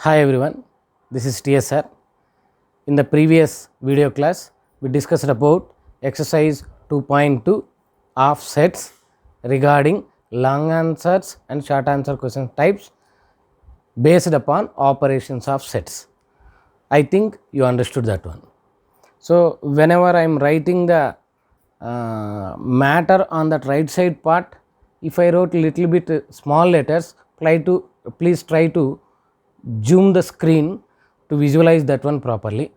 Hi everyone, this is TSR. In the previous video class, we discussed about exercise 2.2 of sets regarding long answers and short answer question types based upon operations of sets. I think you understood that one. So, whenever I am writing the matter on that right side part, if I wrote little bit small letters, please try to zoom the screen to visualize that one properly.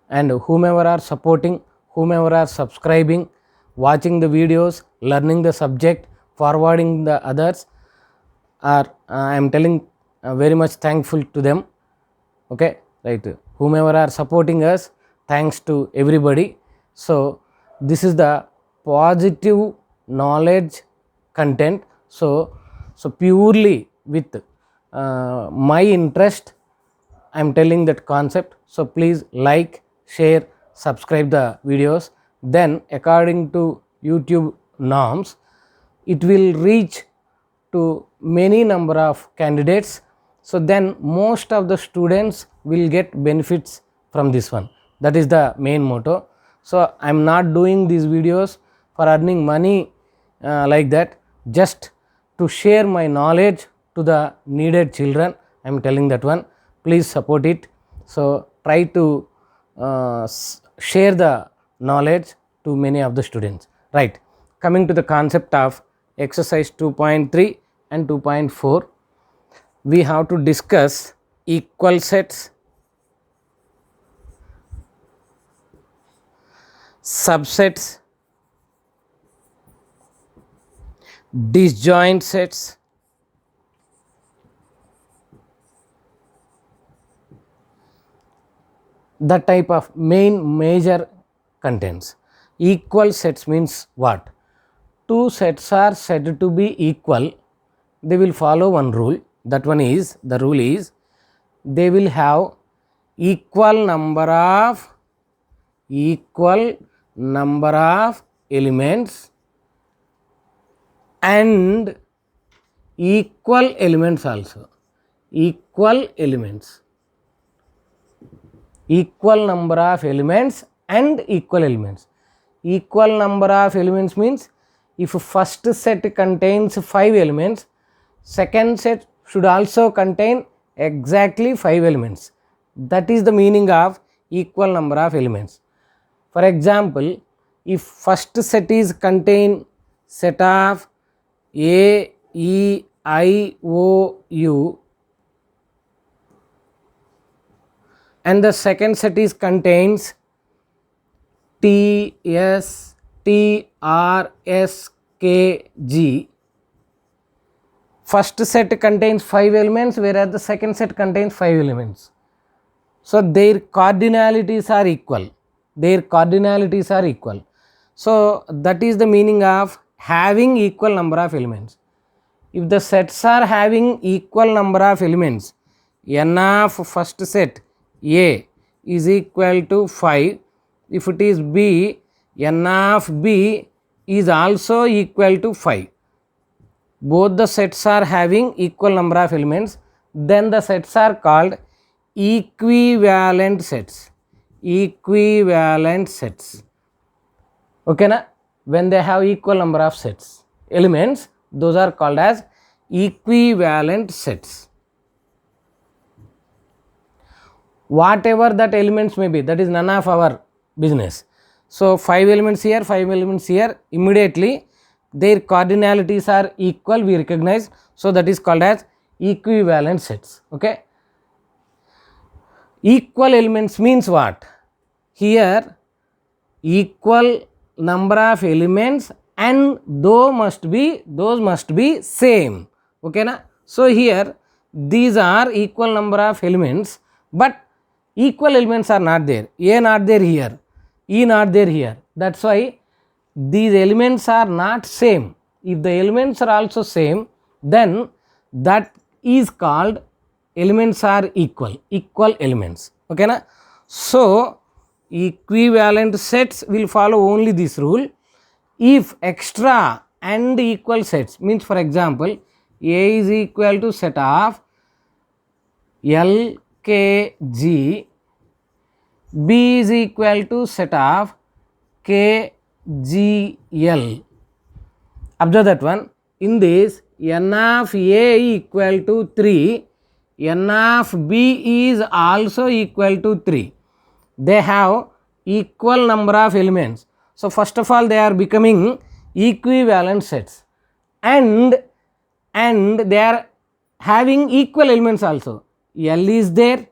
And whomever are supporting, whomever are subscribing, watching the videos, learning the subject, forwarding the others, are I am telling very much thankful to them. Okay, right, whomever are supporting us, thanks to everybody. So this is the positive knowledge content. So purely with my interest I am telling that concept. So please like, share, subscribe the videos. Then according to YouTube norms, it will reach to many number of candidates. So then most of the students will get benefits from this one. That is the main motto. So I am not doing these videos for earning money like that, just to share my knowledge to the needed children. I am telling that one. Please support it. So try to share the knowledge to many of the students. Right. Coming to the concept of exercise 2.3 and 2.4, we have to discuss equal sets, subsets, disjoint sets, the type of major contents. Equal sets means what? Two sets are said to be equal. They will follow one rule. That one is, the rule is, they will have equal number of elements and equal elements also. Equal number of elements and equal elements. Equal number of elements means, if first set contains 5 elements, second set should also contain exactly 5 elements. That is the meaning of equal number of elements. For example, if first set is contain set of A, E, I, O, U, and the second set is contains T, S, T, R, S, K, G. First set contains 5 elements, whereas the second set contains 5 elements. So their cardinalities are equal. So that is the meaning of having equal number of elements. If the sets are having equal number of elements, n of first set A is equal to 5. If it is B, n of B is also equal to 5. Both the sets are having equal number of elements, then the sets are called equivalent sets. Okay na? When they have equal number of elements, those are called as equivalent sets. Whatever that elements may be, that is none of our business. So 5 elements here, 5 elements here, immediately their cardinalities are equal, we recognize. So that is called as equivalent sets. Okay. Equal elements means what? Here equal number of elements and those must be same. Okay na? So here these are equal number of elements, but equal elements are not there. A not there here, E not there here. That's why these elements are not same. If the elements are also same, then that is called elements are equal elements. Okay na? So equivalent sets will follow only this rule. If extra and equal sets means, for example, A is equal to set of L, kg, B is equal to set of kgl. Observe that one. In this, n of A equal to 3, n of B is also equal to 3. They have equal number of elements. So, first of all, they are becoming equivalent sets, and they are having equal elements also. L is there,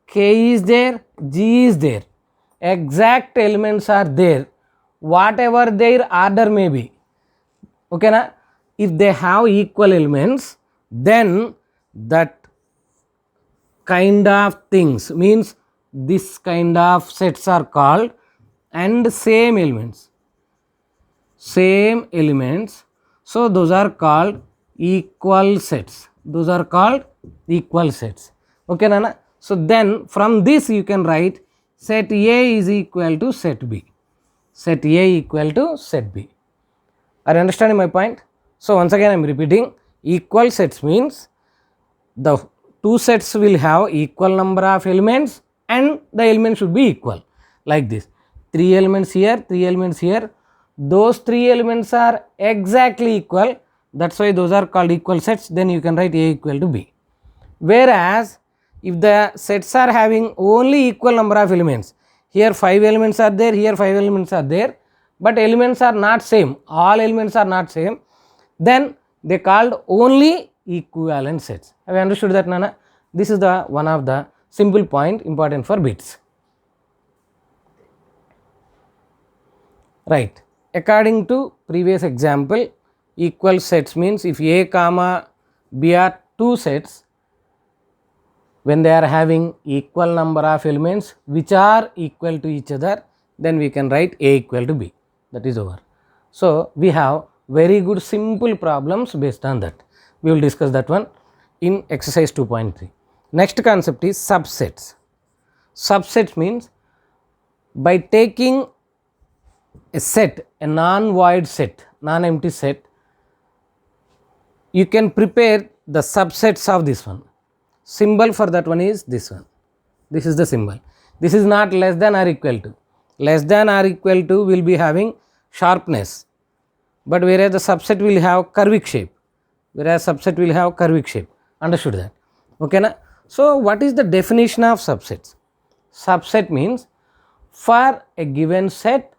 K is there, G is there. Exact elements are there, whatever their order may be. Okay na? If they have equal elements, then that kind of things means this kind of sets are called, and same elements, so those are called equal sets. Okay nana? So then from this you can write set A is equal to set B. Are you understanding my point? So once again I am repeating, equal sets means the two sets will have equal number of elements and the elements should be equal, like this. 3 elements here, 3 elements here, those 3 elements are exactly equal, that's why those are called equal sets. Then you can write A equal to B. Whereas if the sets are having only equal number of elements, here 5 elements are there, here 5 elements are there, but elements are not same, all elements are not same, then they called only equivalent sets. Have you understood that, Nana? This is the one of the simple point important for bits. Right. According to previous example, equal sets means if A comma B are two sets, when they are having equal number of elements which are equal to each other, then we can write A equal to B. That is over. So we have very good simple problems based on that. We will discuss that one in exercise 2.3. Next concept is subsets. Subsets means by taking a set, a non-void set, non-empty set, you can prepare the subsets of this one. Symbol for that one is this one. This is the symbol. This is not less than or equal to. Less than or equal to will be having sharpness, but whereas the subset will have curvic shape. Understood that? Okay na? So what is the definition of subsets? Subset means for a given set,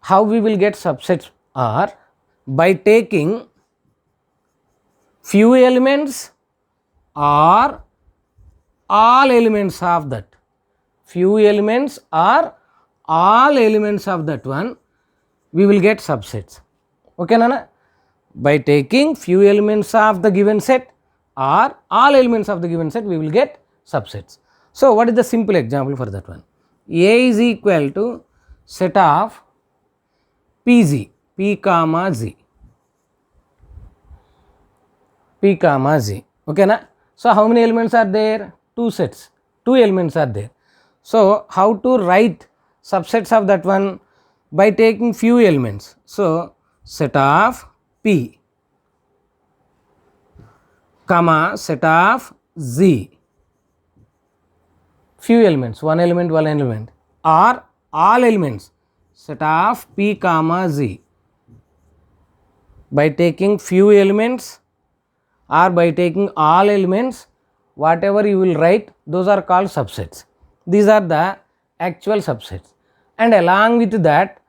how we will get subsets are by taking few elements or all elements of that. Few elements or all elements of that one, we will get subsets. Okay Nana? By taking few elements of the given set or all elements of the given set, we will get subsets. So what is the simple example for that one? A is equal to set of PZ, P comma Z. Okay na? So how many elements are there? Two sets, 2 elements are there. So how to write subsets of that one? By taking few elements. So set of P comma set of Z, few elements, one element or all elements, set of P comma Z. By taking few elements or by taking all elements, whatever you will write, those are called subsets. These are the actual subsets. And along with that,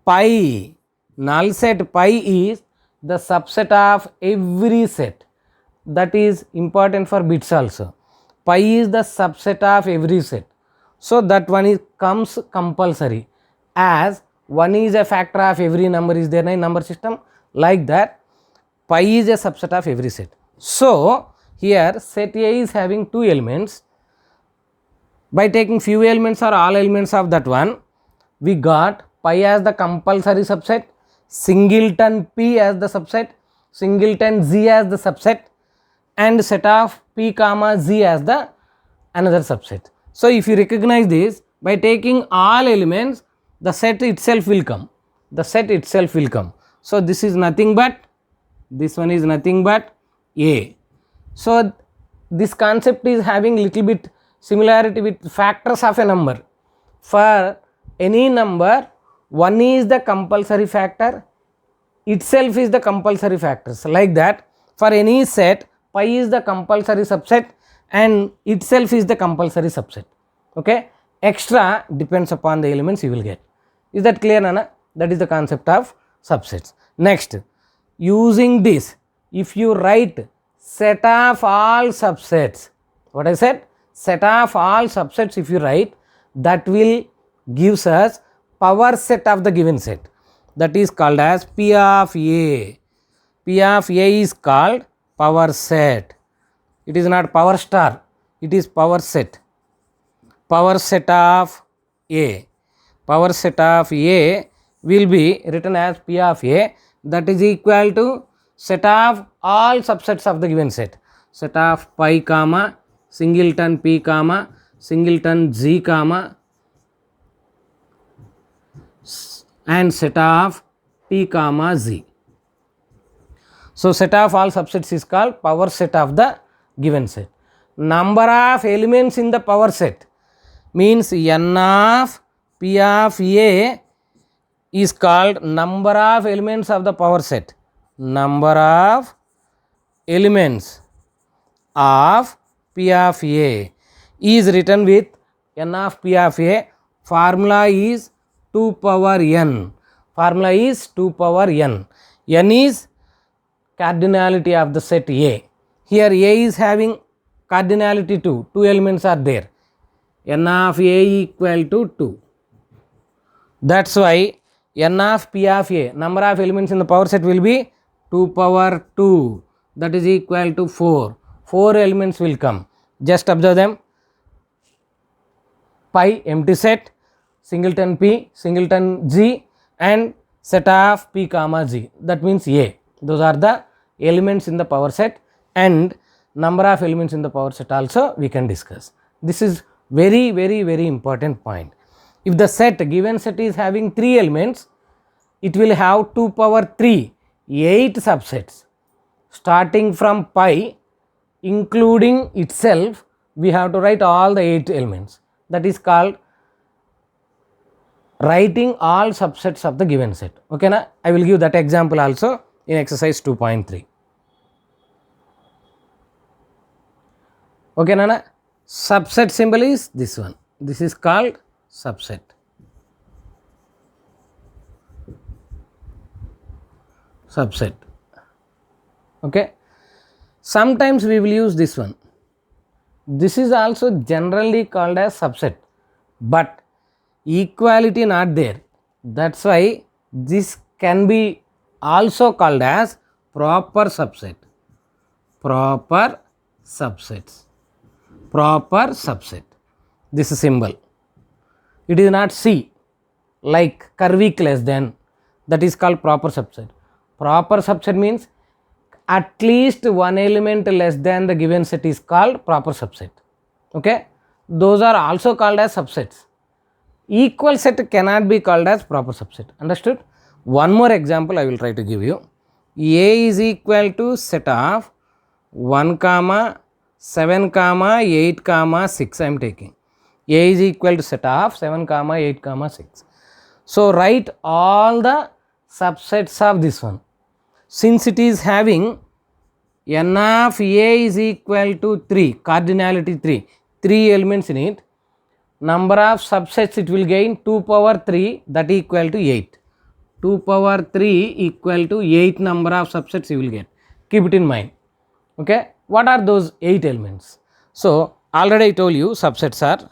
pi, null set pi is the subset of every set. That is important for bits also. Pi is the subset of every set. So that one comes compulsory, as 1 is a factor of every number is there in number system, like that pi is a subset of every set. So here set A is having 2 elements. By taking few elements or all elements of that one, we got pi as the compulsory subset, singleton P as the subset, singleton Z as the subset, and set of P comma Z as the another subset. So if you recognize this, by taking all elements, the set itself will come. So this is nothing but, this one is nothing but A. So this concept is having little bit similarity with factors of a number. For any number, 1 is the compulsory factor, itself is the compulsory factors. Like that, for any set, pi is the compulsory subset and itself is the compulsory subset. Okay, extra depends upon the elements you will get. Is that clear, Nana? That is the concept of subsets. Next, using this, if you write set of all subsets, what I said, set of all subsets, if you write, that will gives us power set of the given set, that is called as P of A. P of A is called power set. It is not power star, it is power set. Power set of A. Power set of A will be written as P of A, that is equal to set of all subsets of the given set. Set of pi comma singleton P comma singleton Z comma and set of T comma Z. So, set of all subsets is called power set of the given set. Number of elements in the power set means n of P of A is called number of elements of the power set. Number of elements of P of A is written with n of P of A. Formula is 2 power n. Formula is 2 power n. N is cardinality of the set A. Here A is having cardinality 2. 2 elements are there. N of A equal to 2. That's why n of P of A, number of elements in the power set, will be 2 power 2. That is equal to 4. 4 elements will come. Just observe them. Pi, empty set, singleton P, singleton Z, and set of P comma Z. That means A. Those are the elements in the power set, and number of elements in the power set also we can discuss. This is very, very, very important point. If the set, given set, is having 3 elements, it will have 2 power 3, 8 subsets. Starting from pi, including itself, we have to write all the 8 elements. That is called writing all subsets of the given set. Okay, na? I will give that example also in exercise 2.3. Okay, Nana? Subset symbol is this one. This is called subset. Subset. Okay. Sometimes we will use this one. This is also generally called as subset, but equality not there. That's why this can be also called as proper subset. Proper subsets. Proper subset. This is symbol. It is not C like curvic less than, that is called proper subset. Proper subset means at least one element less than the given set is called proper subset. Okay, those are also called as subsets. Equal set cannot be called as proper subset. Understood? One more example I will try to give you. A is equal to set of 1 comma 7 comma 8 comma 6. I am taking A is equal to set of 7 comma 8 comma 6. So write all the subsets of this one. Since it is having n of A is equal to 3, cardinality 3 elements in it, number of subsets it will gain 2 power 3, that equal to 8. 2 power 3 equal to 8 number of subsets you will get. Keep it in mind. Okay, what are those 8 elements? So already I told you subsets are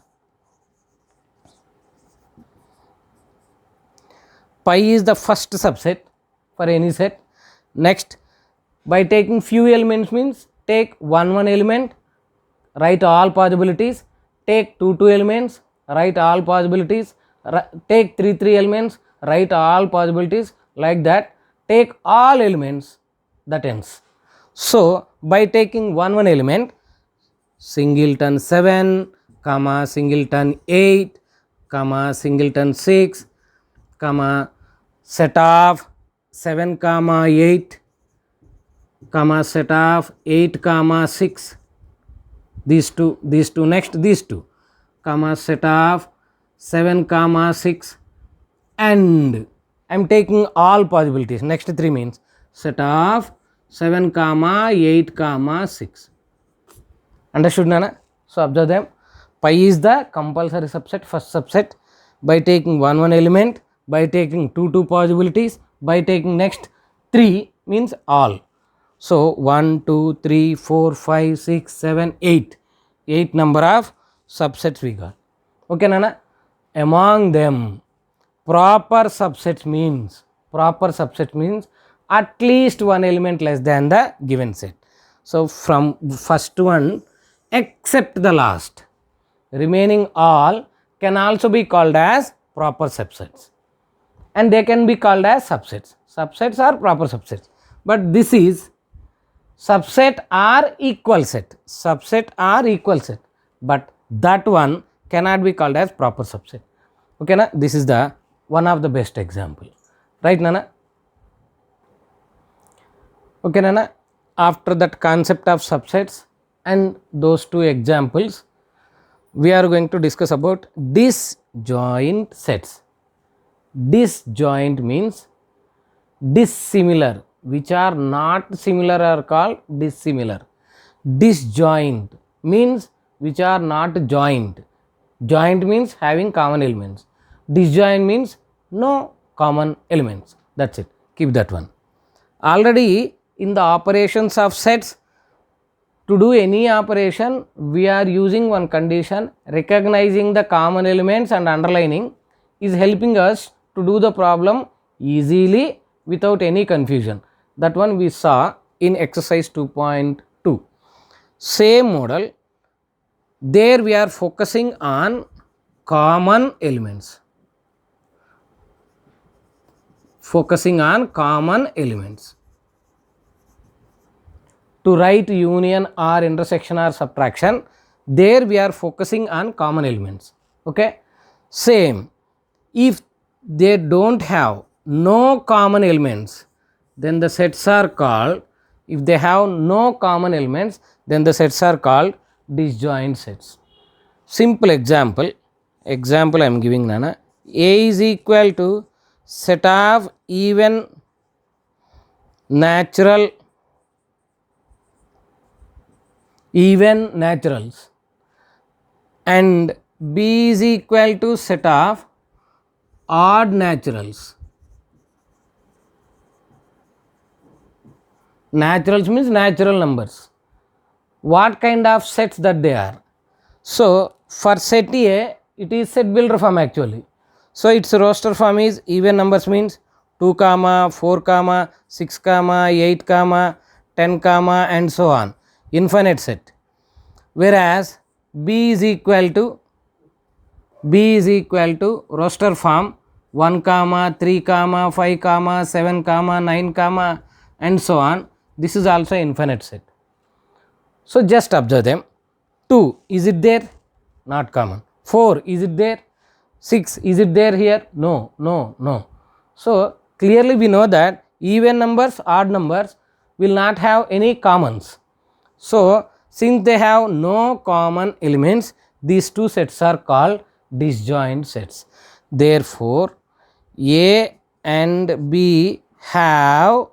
pi is the first subset for any set. Next, by taking few elements means take 1 element, write all possibilities, take 2 elements, write all possibilities, take 3 elements, write all possibilities, like that. Take all elements, that ends. So by taking 1 element, singleton 7 comma singleton 8 comma singleton 6 comma set of 7 comma 8 comma set of 8 comma 6 these two, next these two, comma set of 7 comma 6, and I am taking all possibilities. Next 3 means set of 7 comma 8 comma 6. Understood, Nana? So observe them. Pi is the compulsory subset, first subset. By taking one element, by taking two possibilities, by taking next 3 means all. So 1, 2, 3, 4, 5, 6, 7, 8. 8 number of subsets we got. Okay, Nana? Among them, proper subset means at least one element less than the given set. So from first one except the last, remaining all can also be called as proper subsets, and they can be called as subsets. Subsets are proper subsets, but this is subset or equal set, but that one cannot be called as proper subset. Okay, na? This is the one of the best example, right, Nana? Okay, Nana? After that concept of subsets and those two examples, we are going to discuss about disjoint sets. Disjoint means dissimilar, which are not similar are called dissimilar. Disjoint means which are not joint. Joint means having common elements. Disjoint means no common elements. That's it. Keep that one. Already in the operations of sets, to do any operation, we are using one condition. Recognizing the common elements and underlining is helping us to do the problem easily without any confusion. That one we saw in exercise 2.2. Same model. There we are focusing on common elements. To write union or intersection or subtraction, there we are focusing on common elements. Okay. Same, if they don't have no common elements, then the sets are called, if they have no common elements, then the sets are called disjoint sets. Simple example I am giving, Nana. A is equal to set of even naturals and B is equal to set of odd naturals. Naturals means natural numbers. What kind of sets that they are? So for set A, it is set builder form actually. So its roster form is even numbers means 2 comma 4 comma 6 comma 8 comma 10 comma and so on, infinite set. Whereas B is equal to roster form 1 comma 3 comma 5 comma 7 comma 9 comma and so on. This is also infinite set. So just observe them. 2, is it there? Not common. 4, is it there? 6, is it there here? No. So clearly we know that even numbers, odd numbers will not have any commons. So since they have no common elements, these two sets are called disjoint sets. Therefore A and B have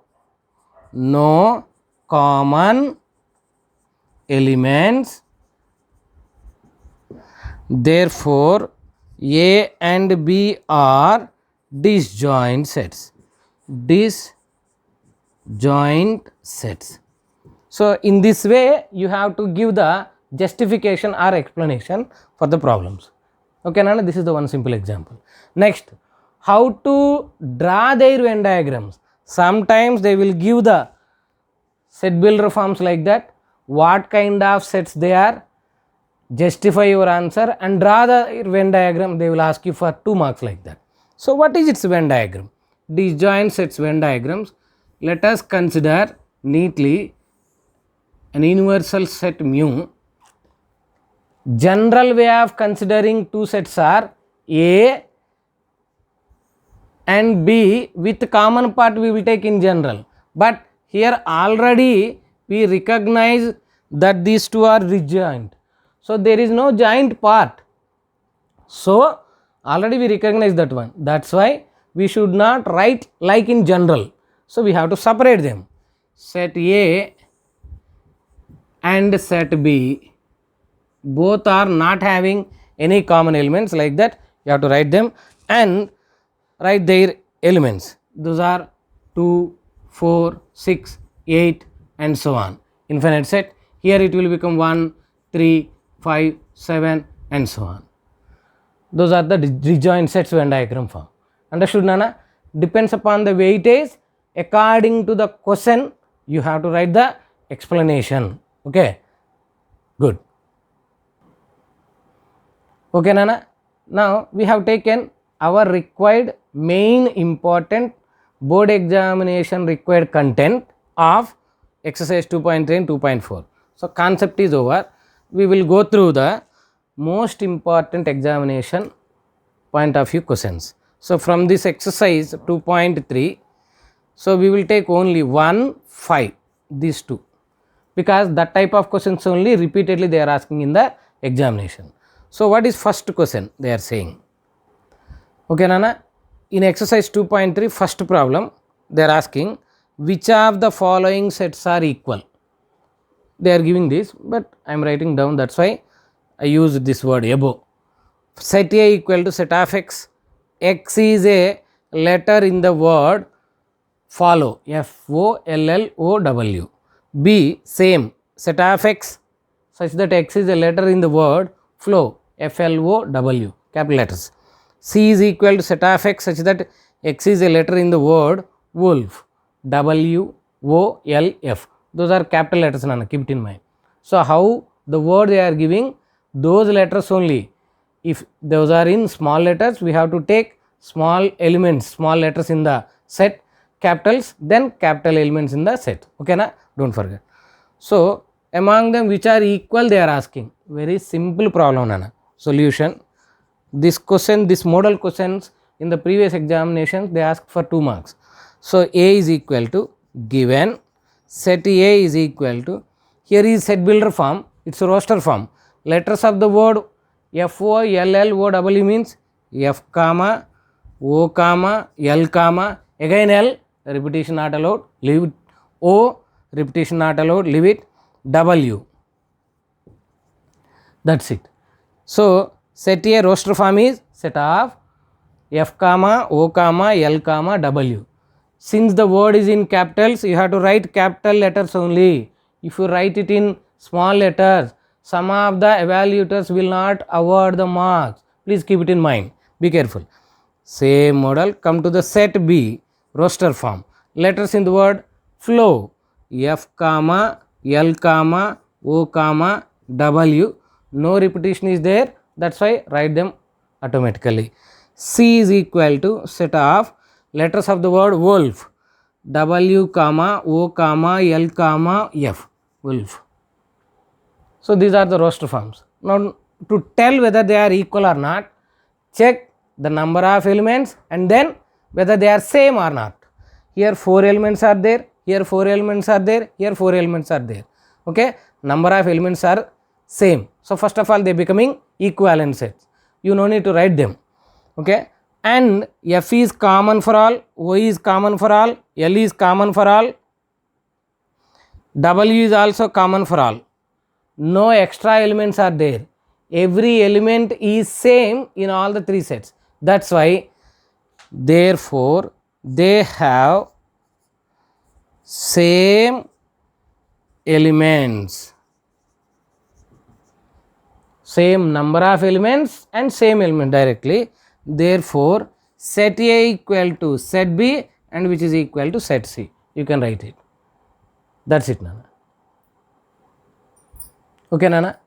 no common elements. Therefore A and B are disjoint sets. So in this way you have to give the justification or explanation for the problems. Okay, Nana, this is the one simple example. Next, how to draw their Venn diagrams. Sometimes they will give the set builder forms like that. What kind of sets they are? Justify your answer and draw the Venn diagram. They will ask you for 2 marks like that. So what is its Venn diagram? Disjoint sets Venn diagrams. Let us consider neatly an universal set mu. General way of considering two sets are A and B with common part we will take in general. But here already we recognize that these two are disjoint. So there is no joint part. So already we recognize that one. That's why we should not write like in general. So we have to separate them. Set A and set B both are not having any common elements, like that you have to write them and write their elements. Those are 2, 4, 6, 8 and so on. Infinite set. Here it will become 1, 3, 5, 7 and so on. Those are the disjoint sets Venn diagram form. Understood, Nana? Depends upon the weightage. According to the question, you have to write the explanation. Okay, good. Okay, Nana? Now we have taken our required main important board examination required content of exercise 2.3 and 2.4. So concept is over. We will go through the most important examination point of view questions. So from this exercise 2.3, so we will take only 1, 5, these two, because that type of questions only repeatedly they are asking in the examination. So what is first question they are saying? Okay, Nana, in exercise 2.3 first problem they are asking which of the following sets are equal. They are giving this, but I am writing down, that's why I use this word above. Set A equal to set of x. X is a letter in the word follow, FOLLOW. B, same, set of x such that x is a letter in the word flow, FLOW, capital letters. C is equal to set of x such that x is a letter in the word wolf, WOLF. Those are capital letters, Nana, keep it in mind. So how the word they are giving, those letters only. If those are in small letters, we have to take small elements, small letters in the set, capitals, then capital elements in the set. Okay, na? Don't forget. So among them which are equal they are asking. Very simple problem, Nana. Solution. This question, this model questions in the previous examinations they asked for 2 marks. So A is equal to given, set A is equal to, here is set builder form, it's a roster form. Letters of the word FOLLOW means F comma O comma L comma, again L, repetition not allowed, leave it. O, repetition not allowed, leave it. W, that's it. So set A roster form is set of F comma O comma L comma W. Since the word is in capitals, you have to write capital letters only. If you write it in small letters, some of the evaluators will not award the marks. Please keep it in mind. Be careful. Same model. Come to the set B, roster form. Letters in the word flow, F comma L comma O comma W. No repetition is there. That's why write them automatically. C is equal to set of letters of the word wolf, W comma O comma L comma F, wolf. So these are the roster forms. Now to tell whether they are equal or not, check the number of elements and then whether they are same or not. Here 4 elements are there, here 4 elements are there, here 4 elements are there. Okay, number of elements are same. So first of all they becoming equivalent sets. You no need to write them. Okay, and F is common for all, O is common for all, L is common for all, W is also common for all. No extra elements are there. Every element is same in all the 3 sets. That's why therefore they have same elements, same number of elements and same element directly. Therefore set A equal to set B and which is equal to set C. You can write it. That's it, Nana. Okay, Nana.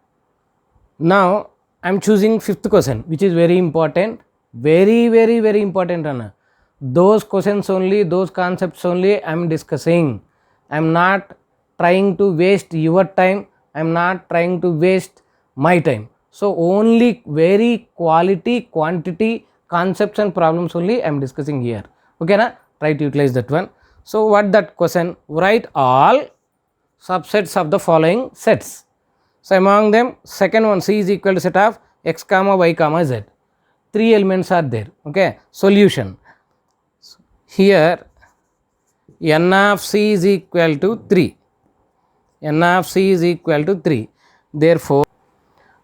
Now I am choosing 5th question, which is very important, very important, Nana. Those questions only, those concepts only I am discussing. I am not trying to waste your time, I am not trying to waste my time. So only very quality, quantity, concepts and problems only I am discussing here. Okay, na? Try to utilize that one. So what that question? Write all subsets of the following sets. So among them, second one, C is equal to set of x comma y comma z. 3 elements are there. Okay. Solution. Here n of c is equal to 3. N of c is equal to 3. Therefore,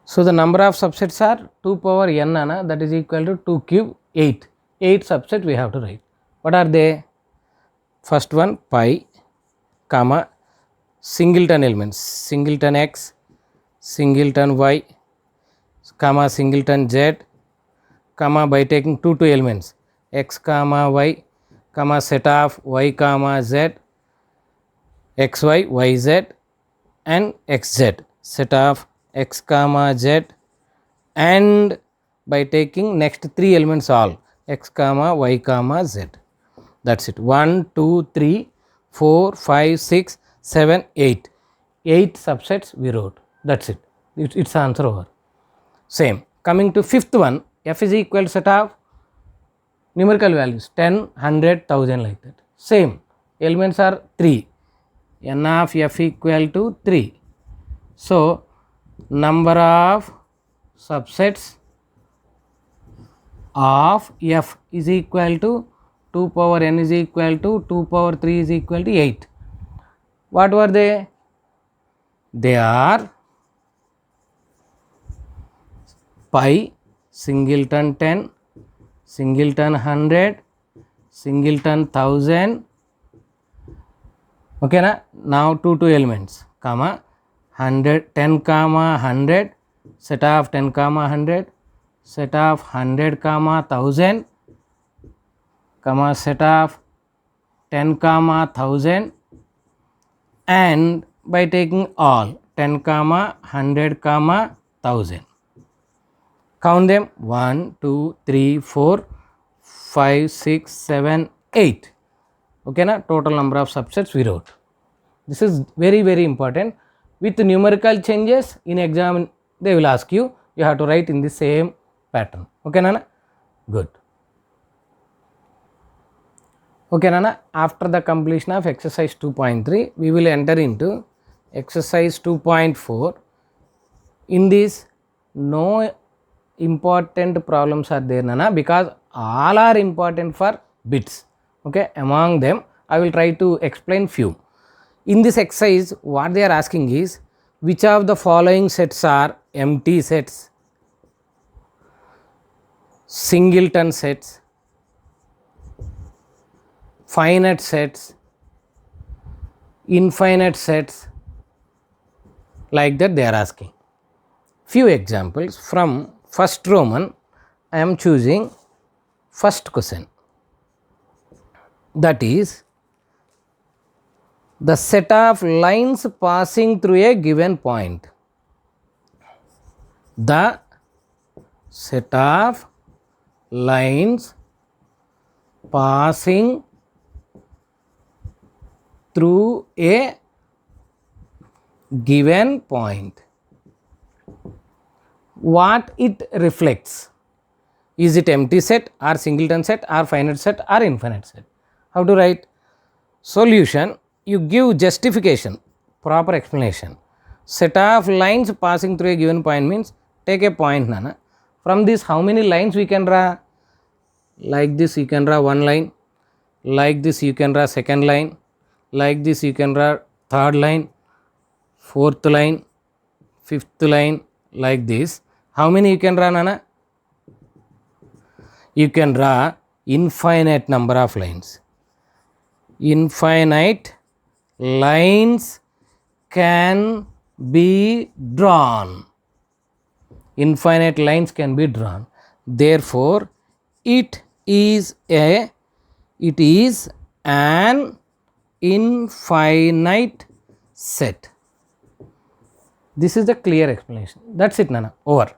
so the number of subsets are 2 power n, that is equal to 2 cube 8. 8 subset we have to write. What are they? First one pi, comma, singleton elements, singleton x, singleton y, comma, singleton z, comma, by taking two elements x comma y, comma, set of y comma z, xy, yz and xz, set of x comma z, and by taking next 3 elements all x comma y comma z. That's it. 1 2 3 4 5 6 7 8. 8 subsets we wrote. That's it. It's answer over. Same. Coming to fifth one, f is equal to set of numerical values 10, 100, 1000 like that. Same. Elements are 3. N of f equal to 3. So number of subsets of f is equal to 2 power n is equal to 2 power 3 is equal to 8. What were they? They are pi, singleton 10, singleton 100, singleton 1000. Okay na? Now two elements, comma, 100, 10 comma 100, set of 10 comma 100, set of 100 comma 1000, comma, set of 10 comma 1000, and by taking all 10 comma 100 comma 1000. Count them 1 2 3 4 5 6 7 8. Okay na? Total number of subsets we wrote. This is very very important. With numerical changes in exam they will ask you, you have to write in the same pattern. Okay nana? Good. Okay nana, after the completion of exercise 2.3 we will enter into exercise 2.4. In this no important problems are there nana, because all are important for bits. Okay, among them I will try to explain few. In this exercise what they are asking is, which of the following sets are empty sets, singleton sets, finite sets, infinite sets, like that they are asking. Few examples from first Roman. I am choosing first question, that is the set of lines passing through a given point. The set of lines passing through a given point, what it reflects. Is it empty set or singleton set or finite set or infinite set? How to write? Solution, you give justification, proper explanation. Set of lines passing through a given point means, take a point nana. From this how many lines we can draw? Like this you can draw one line, like this you can draw second line, like this you can draw third line, fourth line, fifth line, like this. How many you can draw nana? You can draw infinite number of lines. Infinite lines can be drawn. Infinite lines can be drawn. Therefore, it is an infinite set. This is the clear explanation. That's it nana. Over.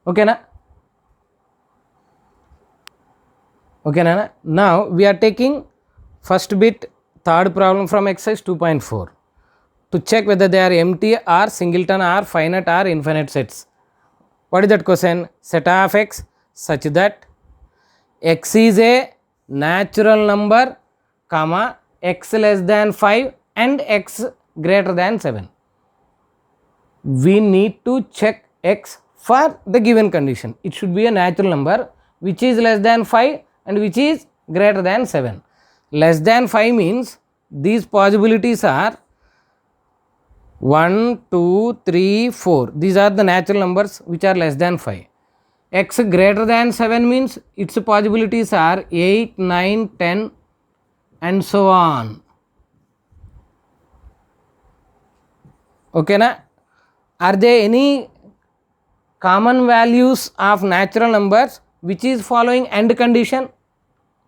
Okay na? Okay nana. Now we are taking first bit, third problem from exercise 2.4 to check whether they are empty or singleton or finite or infinite sets. What is that question? Set of x such that x is a natural number, comma, x less than 5 and x greater than 7. we need to check x for the given condition. It should be a natural number which is less than 5 and which is greater than 7. Less than 5 means these possibilities are 1, 2, 3, 4. These are the natural numbers which are less than 5. X greater than 7 means its possibilities are 8, 9, 10 and so on. Okay na? Are there any common values of natural numbers which is following AND condition?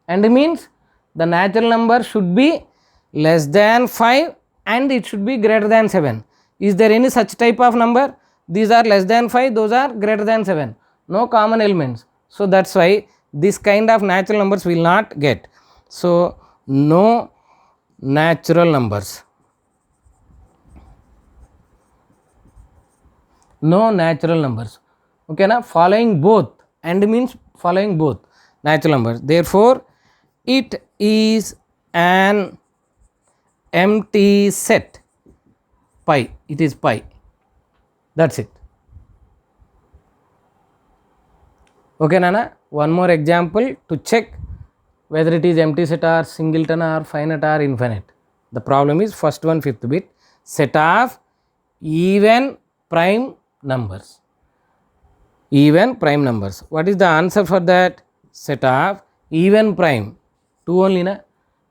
AND means the natural number should be less than 5 and it should be greater than 7. Is there any such type of number? These are less than 5, those are greater than 7. No common elements. So that's why this kind of natural numbers will not get. So no natural numbers. No natural numbers. Okay na? Following both. AND means following both natural numbers. Therefore it is an empty set. Pi. It is pi. That's it. Okay Nana? One more example to check whether it is empty set or singleton or finite or infinite. The problem is first one, fifth bit, set of even prime numbers. Even prime numbers. What is the answer for that? Set of even prime. 2 only na?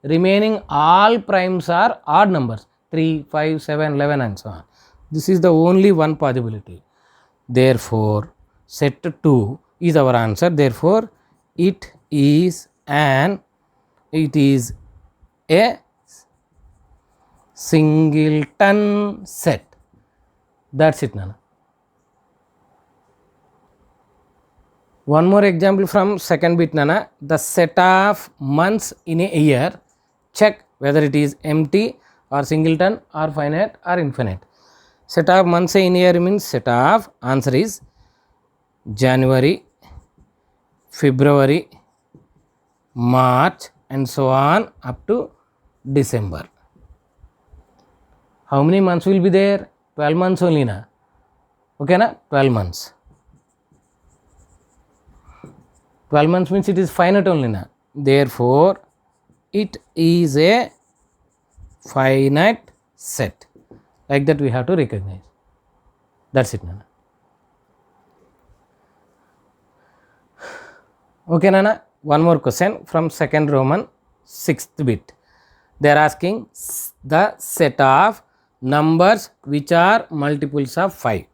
Remaining all primes are odd numbers. 3, 5, 7, 11 and so on. This is the only one possibility. Therefore, set 2 is our answer. Therefore, it is a singleton set. That's it, Nana. One more example from second bit, Nana. The set of months in a year. Check whether it is empty or singleton or finite or infinite. Set of months in a year means set of, answer is January, February, March and so on up to December. How many months will be there? 12 months only na. Okay na? 12 months. 12 months means it is finite only na. Therefore, it is a finite set. Like that we have to recognize. That's it, Nana. Okay, Nana. One more question from second Roman, 6th bit. They are asking the set of numbers which are multiples of 5.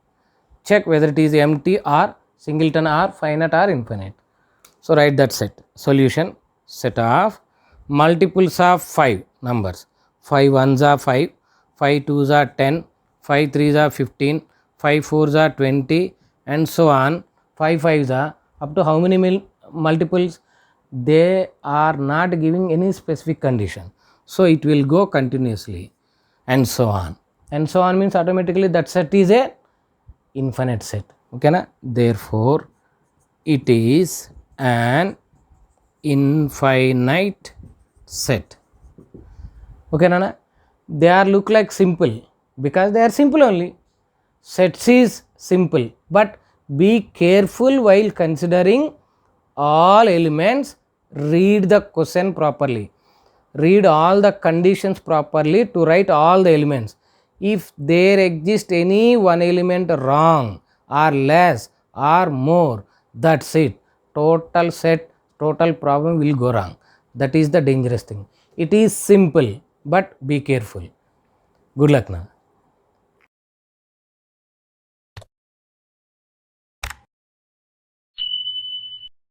Check whether it is empty or singleton or finite or infinite. So write that set. Solution, set of multiples of 5 numbers. 5 ones are 5, 5 twos are 10, 5 threes are 15, 5 fours are 20 and so on. 5 fives are up to how many multiples? They are not giving any specific condition. So it will go continuously and so on. And so on means automatically that set is a infinite set. Okay na? Therefore, it is an infinite set. Okay Nana? They are look like simple because they are simple only. Sets is simple, but be careful while considering all elements. Read the question properly. Read all the conditions properly to write all the elements. If there exists any one element wrong or less or more, that's it. Total set, total problem will go wrong. That is the dangerous thing. It is simple, but be careful. Good luck now.